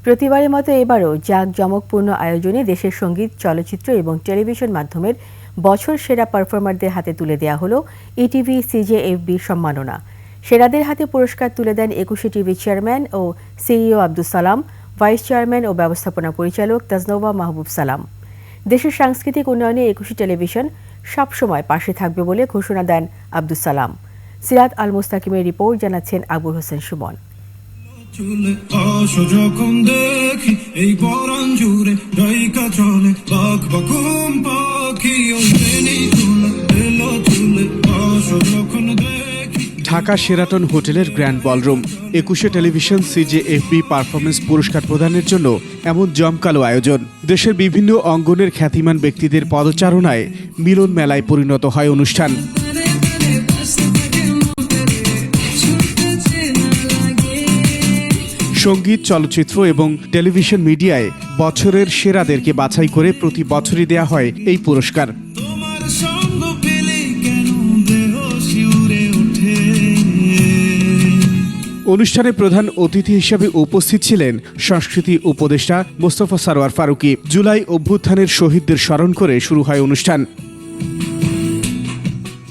প্রতিবারের মতো এবারও জাঁকজমকপূর্ণ আয়োজনে দেশের সঙ্গীত, চলচ্চিত্র এবং টেলিভিশন মাধ্যমের বছর সেরা পারফর্মারদের হাতে তুলে দেওয়া হলো ইটিভি সিজেএফবি সম্মাননা। সেরাদের হাতে পুরস্কার তুলে দেন ২১শে টিভি চেয়ারম্যান ও CEO Abdus Salam, vice chairman ও ব্যবস্থাপনা পরিচালক তাজনভা মাহবুব সালাম। দেশের সাংস্কৃতিক উন্নয়নে ২১শে টেলিভিশন সবসময় পাশে থাকবে বলে ঘোষণা দেন আব্দুস সালাম। সিরাত আল মুস্তাকিমের রিপোর্ট, জানাচ্ছেন আবুল হোসেন সুমন। ঢাকা শেরাটন হোটেলের গ্র্যান্ড বলরুম ২১শে টেলিভিশন সিজেএফবি পারফরমেন্স পুরস্কার প্রদানের জন্য এমন জমকালো আয়োজন। দেশের বিভিন্ন অঙ্গনের খ্যাতিমান ব্যক্তিদের পদচারণায় মিলন মেলায় পরিণত হয় অনুষ্ঠান। সঙ্গীত, চলচ্চিত্র এবং টেলিভিশন মিডিয়ায় বছরের সেরাদেরকে বাছাই করে প্রতি বছরই দেয়া হয় এই পুরস্কার। অনুষ্ঠানে প্রধান অতিথি হিসেবে উপস্থিত ছিলেন সংস্কৃতি উপদেষ্টা মোস্তফা সরোয়ার ফারুকী। জুলাই অভ্যুত্থানের শহীদদের স্মরণ করে শুরু হয় অনুষ্ঠান।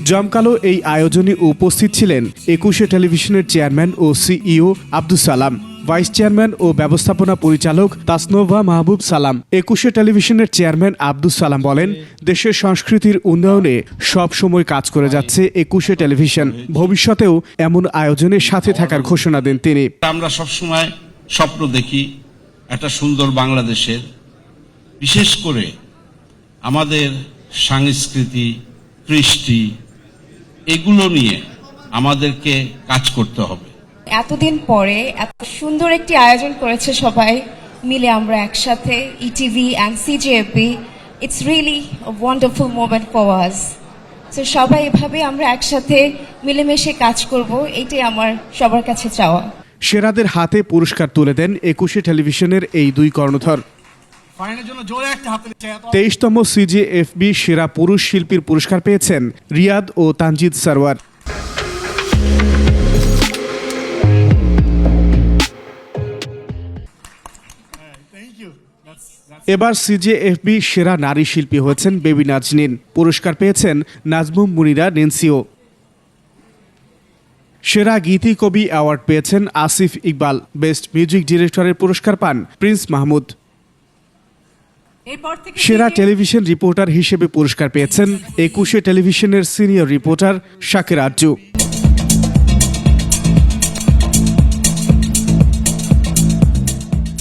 জমকালো এই আয়োজনে উপস্থিত ছিলেন ২১শে টেলিভিশনের চেয়ারম্যান ও CEO Abdus Salam, vice chairman ও ব্যবস্থাপনা পরিচালক তাজনভা মাহবুব সালাম। ২১শে টেলিভিশনের চেয়ারম্যান আব্দুস সালাম বলেন, দেশের সংস্কৃতির উন্নয়নে সব সময় কাজ করে যাচ্ছে ২১শে টেলিভিশন। ভবিষ্যতেও এমন আয়োজনের সাথে থাকার ঘোষণা দেন তিনি। আমরা সবসময় স্বপ্ন দেখি একটা সুন্দর বাংলাদেশের, বিশেষ করে আমাদের সংস্কৃতি, কৃষ্টি, এগুলো নিয়ে আমাদেরকে কাজ করতে হবে। এতদিন পরে এত সুন্দর একটি আয়োজন করেছে সবাই মিলে আমরা একসাথে, ETV and CJFB. It's really a wonderful moment for us. So সবাই এভাবে আমরা একসাথে মিলেমিশে কাজ করব, এটাই আমার সবার কাছে চাওয়া। সেরাদের হাতে পুরস্কার তুলে দেন ২১শে টেলিভিশনের এই দুই কর্ণধার। ২৩তম সিজেএফবি সেরা পুরুষ শিল্পীর পুরস্কার পেয়েছেন রিয়াদ ও তানজিদ সরওয়ার। এবার সিজেএফবি সেরা নারী শিল্পী হয়েছেন বেবি নাজনীন। পুরস্কার পেয়েছেন নাজমুম মুনিরা নেন্সিও। সেরা গীতি কবি অ্যাওয়ার্ড পেয়েছেন আসিফ ইকবাল। বেস্ট মিউজিক ডিরেক্টরের পুরস্কার পান প্রিন্স মাহমুদ। সেরা টেলিভিশন রিপোর্টার হিসেবে পুরস্কার পেয়েছেন ২১শে টেলিভিশনের সিনিয়র রিপোর্টার শাকের আরজু।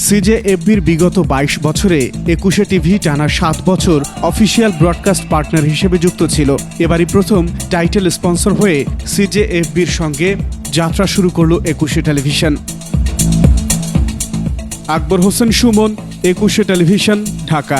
সিজেএফবির বিগত ২২ বছরে ২১শে টিভি টানা ৭ বছর অফিসিয়াল ব্রডকাস্ট পার্টনার হিসেবে যুক্ত ছিল। এবারই প্রথম টাইটেল স্পন্সর হয়ে সিজেএফবির সঙ্গে যাত্রা শুরু করল ২১শে টেলিভিশন। আকবর হোসেন সুমন, ২১শে টেলিভিশন, ঢাকা।